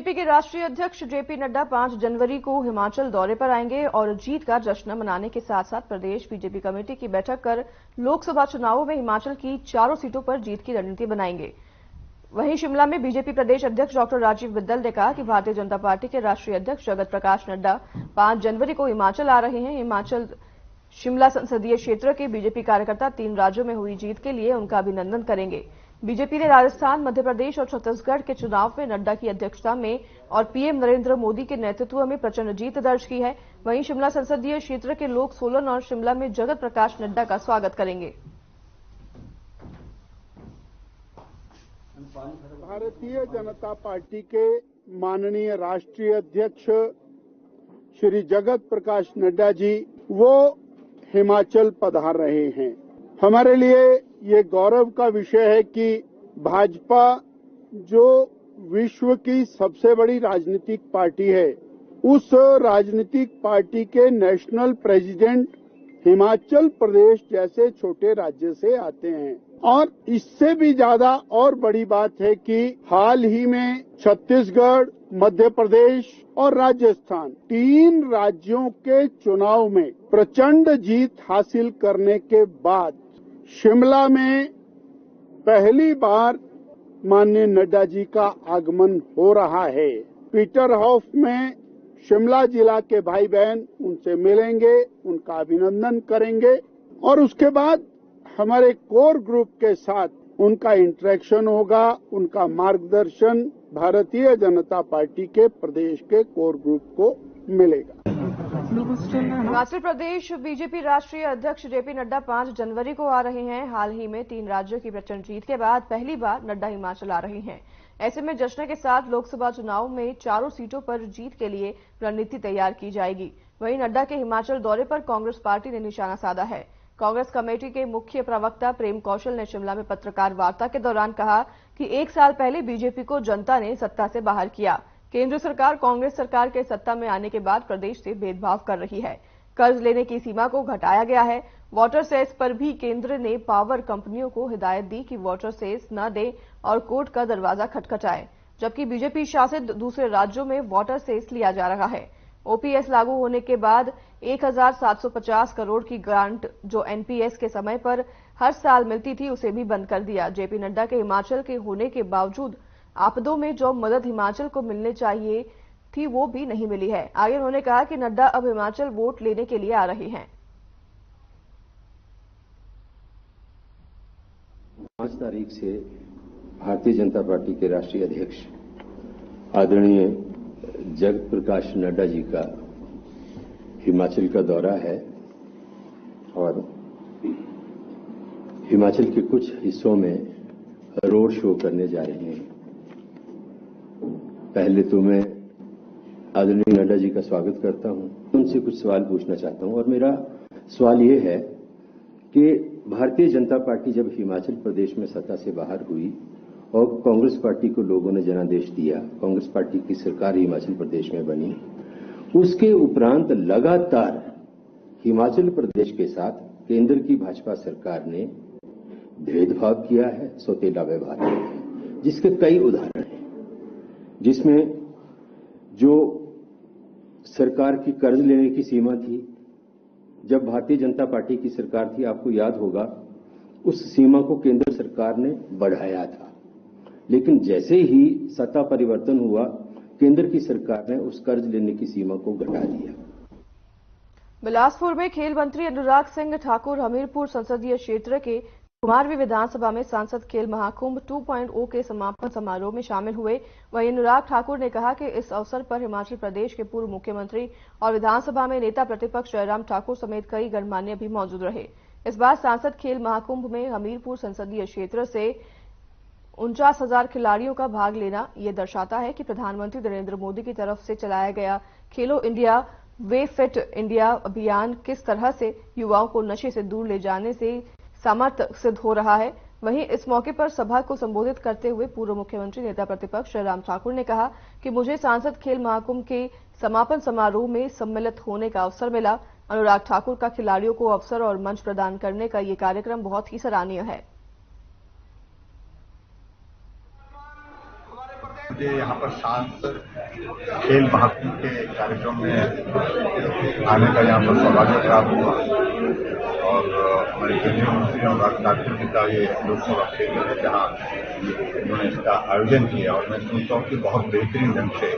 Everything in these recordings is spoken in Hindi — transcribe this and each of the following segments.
बीजेपी के राष्ट्रीय अध्यक्ष जेपी नड्डा 5 जनवरी को हिमाचल दौरे पर आएंगे और जीत का जश्न मनाने के साथ साथ प्रदेश बीजेपी कमेटी की बैठक कर लोकसभा चुनावों में हिमाचल की चारों सीटों पर जीत की रणनीति बनाएंगे। वहीं शिमला में बीजेपी प्रदेश अध्यक्ष डॉक्टर राजीव बिंदल ने कहा कि भारतीय जनता पार्टी के राष्ट्रीय अध्यक्ष जगत प्रकाश नड्डा 5 जनवरी को हिमाचल आ रहे हैं। हिमाचल शिमला संसदीय क्षेत्र के बीजेपी कार्यकर्ता 3 राज्यों में हुई जीत के लिए उनका अभिनंदन करेंगे। बीजेपी ने राजस्थान, मध्य प्रदेश और छत्तीसगढ़ के चुनाव में नड्डा की अध्यक्षता में और पीएम नरेंद्र मोदी के नेतृत्व में प्रचंड जीत दर्ज की है। वहीं शिमला संसदीय क्षेत्र के लोग सोलन और शिमला में जगत प्रकाश नड्डा का स्वागत करेंगे। भारतीय जनता पार्टी के माननीय राष्ट्रीय अध्यक्ष श्री जगत प्रकाश नड्डा जी वो हिमाचल पधार रहे हैं। हमारे लिए ये गौरव का विषय है कि भाजपा जो विश्व की सबसे बड़ी राजनीतिक पार्टी है, उस राजनीतिक पार्टी के नेशनल प्रेसिडेंट हिमाचल प्रदेश जैसे छोटे राज्य से आते हैं। और इससे भी ज्यादा और बड़ी बात है कि हाल ही में छत्तीसगढ़, मध्य प्रदेश और राजस्थान 3 राज्यों के चुनाव में प्रचंड जीत हासिल करने के बाद शिमला में पहली बार माननीय नड्डा जी का आगमन हो रहा है। पीटर हाफ में शिमला जिला के भाई बहन उनसे मिलेंगे, उनका अभिनंदन करेंगे और उसके बाद हमारे कोर ग्रुप के साथ उनका इंटरेक्शन होगा, उनका मार्गदर्शन भारतीय जनता पार्टी के प्रदेश के कोर ग्रुप को मिलेगा। हिमाचल प्रदेश बीजेपी राष्ट्रीय अध्यक्ष जेपी नड्डा 5 जनवरी को आ रहे हैं। हाल ही में 3 राज्यों की प्रचंड जीत के बाद पहली बार नड्डा हिमाचल आ रहे हैं। ऐसे में जश्न के साथ लोकसभा चुनाव में चारों सीटों पर जीत के लिए रणनीति तैयार की जाएगी। वहीं नड्डा के हिमाचल दौरे पर कांग्रेस पार्टी ने निशाना साधा है। कांग्रेस कमेटी के मुख्य प्रवक्ता प्रेम कौशल ने शिमला में पत्रकार वार्ता के दौरान कहा कि 1 साल पहले बीजेपी को जनता ने सत्ता से बाहर किया। केंद्र सरकार कांग्रेस सरकार के सत्ता में आने के बाद प्रदेश से भेदभाव कर रही है। कर्ज लेने की सीमा को घटाया गया है। वाटर सेस पर भी केंद्र ने पावर कंपनियों को हिदायत दी कि वाटर सेस न दें और कोर्ट का दरवाजा खटखटाए, जबकि बीजेपी शासित दूसरे राज्यों में वाटर सेस लिया जा रहा है। ओपीएस लागू होने के बाद 1750 करोड़ की ग्रांट जो एनपीएस के समय पर हर साल मिलती थी उसे भी बंद कर दिया। जेपी नड्डा के हिमाचल के होने के बावजूद आपदों में जो मदद हिमाचल को मिलने चाहिए थी वो भी नहीं मिली है। आगे उन्होंने कहा कि नड्डा अब हिमाचल वोट लेने के लिए आ रहे हैं। 5 तारीख से भारतीय जनता पार्टी के राष्ट्रीय अध्यक्ष आदरणीय जगत प्रकाश नड्डा जी का हिमाचल का दौरा है और हिमाचल के कुछ हिस्सों में रोड शो करने जा रहे हैं। पहले तो मैं आदरणीय नड्डा जी का स्वागत करता हूं, उनसे कुछ सवाल पूछना चाहता हूं और मेरा सवाल ये है कि भारतीय जनता पार्टी जब हिमाचल प्रदेश में सत्ता से बाहर हुई और कांग्रेस पार्टी को लोगों ने जनादेश दिया, कांग्रेस पार्टी की सरकार हिमाचल प्रदेश में बनी, उसके उपरांत लगातार हिमाचल प्रदेश के साथ केंद्र की भाजपा सरकार ने भेदभाव किया है, सौतेला व्यवहार किया है, जिसके कई उदाहरण हैं, जिसमें जो सरकार की कर्ज लेने की सीमा थी, जब भारतीय जनता पार्टी की सरकार थी, आपको याद होगा, उस सीमा को केंद्र सरकार ने बढ़ाया था। लेकिन जैसे ही सत्ता परिवर्तन हुआ, केंद्र की सरकार ने उस कर्ज लेने की सीमा को घटा दिया। बिलासपुर में खेल मंत्री अनुराग सिंह ठाकुर हमीरपुर संसदीय क्षेत्र के कुमारवी विधानसभा में सांसद खेल महाकुंभ 2.0 के समापन समारोह में शामिल हुए। वहीं अनुराग ठाकुर ने कहा कि इस अवसर पर हिमाचल प्रदेश के पूर्व मुख्यमंत्री और विधानसभा में नेता प्रतिपक्ष जयराम ठाकुर समेत कई गणमान्य भी मौजूद रहे। इस बार सांसद खेल महाकुंभ में हमीरपुर संसदीय क्षेत्र से 49,000 खिलाड़ियों का भाग लेना ये दर्शाता है कि प्रधानमंत्री नरेंद्र मोदी की तरफ से चलाया गया खेलो इंडिया वे फिट इंडिया अभियान किस तरह से युवाओं को नशे से दूर ले जाने से सामर्थ्य सिद्ध हो रहा है। वहीं इस मौके पर सभा को संबोधित करते हुए पूर्व मुख्यमंत्री नेता प्रतिपक्ष जयराम ठाकुर ने कहा कि मुझे सांसद खेल महाकुंभ के समापन समारोह में सम्मिलित होने का अवसर मिला। अनुराग ठाकुर का खिलाड़ियों को अवसर और मंच प्रदान करने का ये कार्यक्रम बहुत ही सराहनीय है। मुझे यहाँ पर शांत खेल महाकुंभ के कार्यक्रम में आने का यहाँ पर सौभाग्य प्राप्त हुआ और हमारे केंद्रीय मंत्री अनुराग ठाकुर जी का ये लोकसभा क्षेत्र है जहाँ उन्होंने इसका आयोजन किया और मैं सोचता हूँ कि बहुत बेहतरीन ढंग से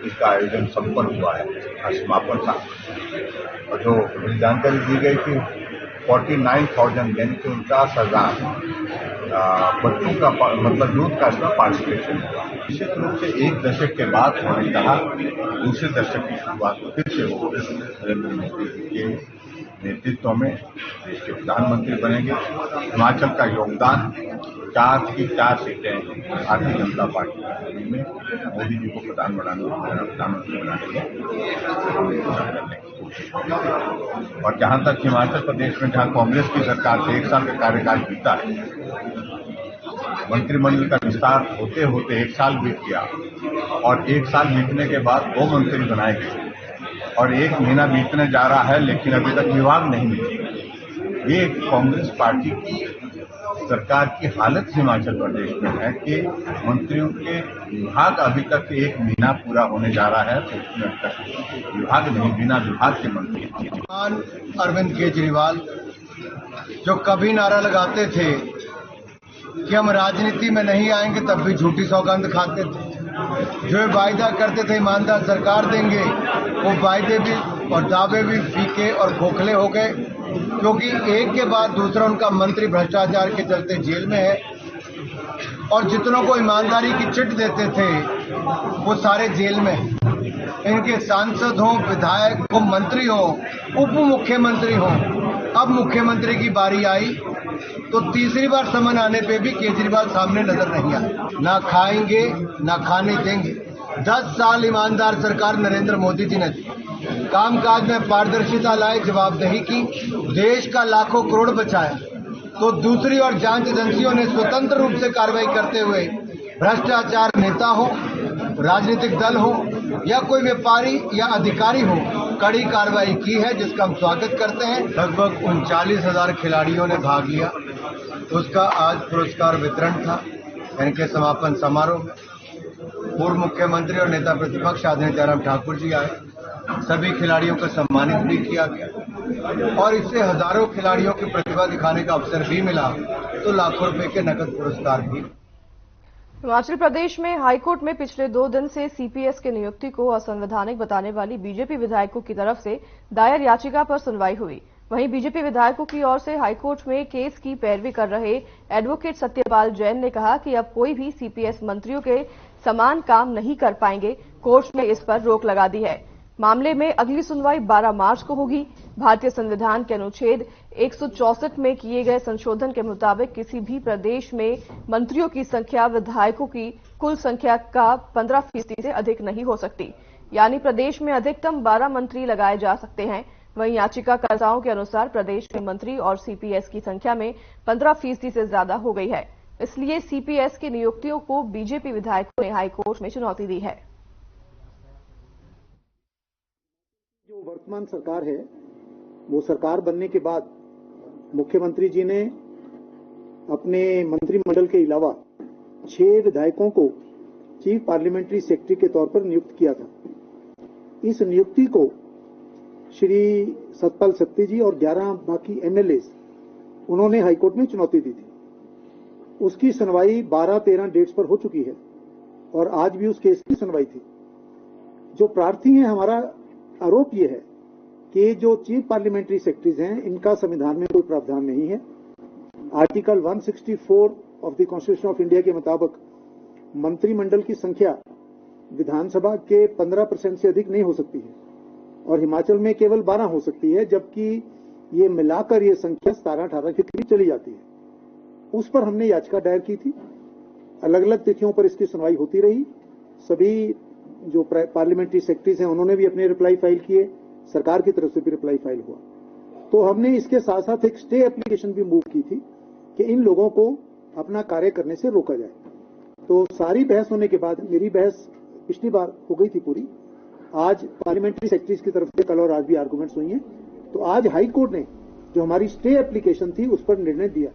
इसका आयोजन संपन्न हुआ है। समापन था और जो जानकारी दी गई थी 49,000 यानी कि 49,000 बच्चों का मतलब यूथ का इसमें पार्टिसिपेशन हुआ। निश्चित रूप से एक दशक के बाद उन्होंने कहा दूसरे दशक की शुरुआत फिर से हो नरेंद्र मोदी जी के नेतृत्व में देश के प्रधानमंत्री बनेंगे। हिमाचल का योगदान 4 की 4 सीटें भारतीय जनता पार्टी में मोदी जी को प्रधानमंत्री बनाने में करने की कोशिश करेंगे। और जहां तक हिमाचल प्रदेश में जहां कांग्रेस की सरकार से 1 साल का कार्यकाल बीता है, मंत्रिमंडल का विस्तार होते होते 1 साल बीत गया और 1 साल बीतने के बाद 2 मंत्री बनाए गए और 1 महीना बीतने जा रहा है लेकिन अभी तक विभाग नहीं मिले। ये कांग्रेस पार्टी की सरकार की हालत हिमाचल प्रदेश में है कि मंत्रियों के विभाग अभी तक 1 महीना पूरा होने जा रहा है तो उसमें अब तक विभाग नहीं, बिना विभाग के मंत्री। अरविंद केजरीवाल जो कभी नारा लगाते थे कि हम राजनीति में नहीं आएंगे तब भी झूठी सौगंध खाते थे, जो वायदा करते थे ईमानदार सरकार देंगे, वो वायदे भी और दावे भी फीके और खोखले हो गए क्योंकि एक के बाद दूसरा उनका मंत्री भ्रष्टाचार के चलते जेल में है और जितनों को ईमानदारी की चिट देते थे वो सारे जेल में हैं। इनके सांसद हों, विधायक हो, मंत्री हो, उप मुख्यमंत्री हो, अब मुख्यमंत्री की बारी आई तो तीसरी बार समन आने पे भी केजरीवाल सामने नजर नहीं आए। ना खाएंगे ना खाने देंगे। 10 साल ईमानदार सरकार नरेंद्र मोदी जी ने दी, कामकाज में पारदर्शिता लाए, जवाबदेही की, देश का लाखों करोड़ बचाया, तो दूसरी ओर जांच एजेंसियों ने स्वतंत्र रूप से कार्रवाई करते हुए भ्रष्टाचार नेता हो, राजनीतिक दल हो या कोई व्यापारी या अधिकारी हो, कड़ी कार्रवाई की है जिसका हम स्वागत करते हैं। लगभग 39,000 खिलाड़ियों ने भाग लिया, उसका आज पुरस्कार वितरण था। इनके समापन समारोह में पूर्व मुख्यमंत्री और नेता प्रतिपक्ष आदरणीय जयराम ठाकुर जी आए, सभी खिलाड़ियों को सम्मानित भी किया गया और इससे हजारों खिलाड़ियों की प्रतिभा दिखाने का अवसर भी मिला, तो लाखों रुपए के नकद पुरस्कार भी। हिमाचल प्रदेश में हाईकोर्ट में पिछले 2 दिन से सीपीएस की नियुक्ति को असंवैधानिक बताने वाली बीजेपी विधायकों की तरफ से दायर याचिका पर सुनवाई हुई। वहीं बीजेपी विधायकों की ओर से हाईकोर्ट में केस की पैरवी कर रहे एडवोकेट सत्यपाल जैन ने कहा कि अब कोई भी सीपीएस मंत्रियों के समान काम नहीं कर पाएंगे। कोर्ट ने इस पर रोक लगा दी है। मामले में अगली सुनवाई 12 मार्च को होगी। भारतीय संविधान के अनुच्छेद 164 में किए गए संशोधन के मुताबिक किसी भी प्रदेश में मंत्रियों की संख्या विधायकों की कुल संख्या का 15% से अधिक नहीं हो सकती, यानी प्रदेश में अधिकतम 12 मंत्री लगाए जा सकते हैं। वहीं याचिकाकर्ताओं के अनुसार प्रदेश में मंत्री और सीपीएस की संख्या में 15% से ज्यादा हो गई है, इसलिए सीपीएस की नियुक्तियों को बीजेपी विधायकों ने हाईकोर्ट में चुनौती दी है। जो वर्तमान सरकार है वो सरकार बनने के बाद मुख्यमंत्री जी ने अपने मंत्रिमंडल के अलावा 6 विधायकों को चीफ पार्लियामेंट्री सेक्रेटरी के तौर पर नियुक्त किया था। इस नियुक्ति को श्री सतपाल सत्ती जी और 11 बाकी एमएलए उन्होंने हाईकोर्ट में चुनौती दी थी। उसकी सुनवाई 12-13 डेट्स पर हो चुकी है और आज भी उस केस की सुनवाई थी। जो प्रार्थी हैं, हमारा आरोप यह है कि जो चीफ पार्लियामेंट्री सेक्रेटरीज हैं इनका संविधान में कोई प्रावधान नहीं है। Article 164 of the constitution of India के मुताबिक मंत्रिमंडल की संख्या विधानसभा के 15% से अधिक नहीं हो सकती है और हिमाचल में केवल 12 हो सकती है, जबकि ये मिलाकर ये संख्या 17-18 के करीब चली जाती है। उस पर हमने याचिका दायर की थी। अलग अलग तिथियों पर इसकी सुनवाई होती रही। सभी जो पार्लियामेंट्री सेक्रेटरीज हैं उन्होंने भी अपने रिप्लाई फाइल किए, सरकार की तरफ से भी रिप्लाई फाइल हुआ। तो हमने इसके साथ साथ एक स्टे एप्लीकेशन भी मूव की थी कि इन लोगों को अपना कार्य करने से रोका जाए। तो सारी बहस होने के बाद, मेरी बहस पिछली बार हो गई थी पूरी, आज पार्लियामेंट्री सेक्रेटरीज की तरफ से कल और आज भी आर्गुमेंट्स हुई हैं, तो आज हाई कोर्ट ने जो हमारी स्टे एप्लीकेशन थी उस पर निर्णय दिया।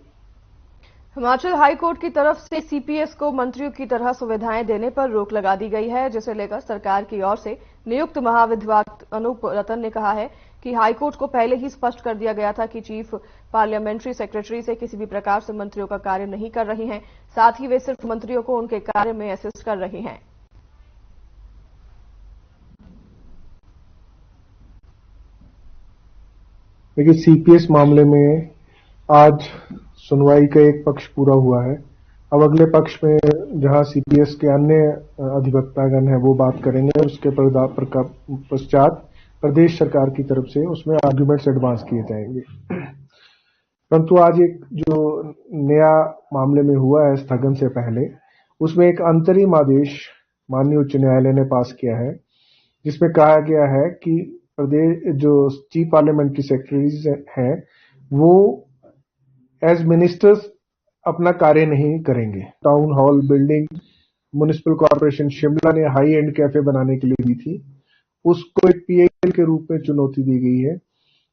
हिमाचल हाईकोर्ट की तरफ से सीपीएस को मंत्रियों की तरह सुविधाएं देने पर रोक लगा दी गई है, जिसे लेकर सरकार की ओर से नियुक्त महाविद्वान अनूप रतन ने कहा है कि हाईकोर्ट को पहले ही स्पष्ट कर दिया गया था कि चीफ पार्लियामेंट्री सेक्रेटरी से किसी भी प्रकार से मंत्रियों का कार्य नहीं कर रही हैं, साथ ही वे सिर्फ मंत्रियों को उनके कार्य में असिस्ट कर रही हैं। देखिए, सीपीएस मामले में आज सुनवाई का एक पक्ष पूरा हुआ है। अब अगले पक्ष में जहां सीपीएस के अन्य अधिवक्तागण हैं वो बात करेंगे, उसके पश्चात प्रदेश सरकार की तरफ से उसमें आर्ग्यूमेंट्स एडवांस किए जाएंगे। परंतु आज एक जो नया मामले में हुआ है स्थगन से पहले, उसमें एक अंतरिम आदेश माननीय उच्च न्यायालय ने पास किया है, जिसमें कहा गया है कि प्रदेश जो चीफ पार्लियामेंट्री सेक्रेटरीज हैं वो एज मिनिस्टर्स अपना कार्य नहीं करेंगे। Town hall building municipal corporation Shimla ने हाई एंड कैफे बनाने के लिए दी थी, उसको एक पीएल के रूप में चुनौती दी गई है।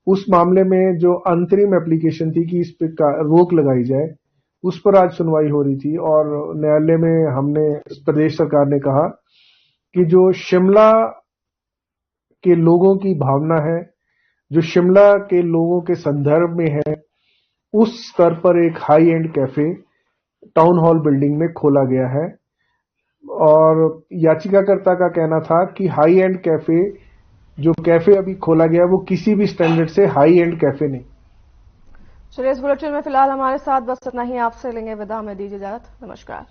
उस मामले में जो अंतरिम एप्लीकेशन थी कि इस पर रोक लगाई जाए, उस पर आज सुनवाई हो रही थी और न्यायालय में हमने प्रदेश सरकार ने कहा कि जो शिमला के लोगों की भावना है, जो शिमला के लोगों के संदर्भ में है, उस स्तर पर एक high and cafe town hall building में खोला गया है। और याचिकाकर्ता का कहना था कि हाई एंड कैफे जो कैफे अभी खोला गया वो किसी भी स्टैंडर्ड से हाई एंड कैफे नहीं। चलिए, इस बुलेटिन में फिलहाल हमारे साथ बस इतना ही। आपसे लेंगे विदा, में दीजिए इजाजत। नमस्कार।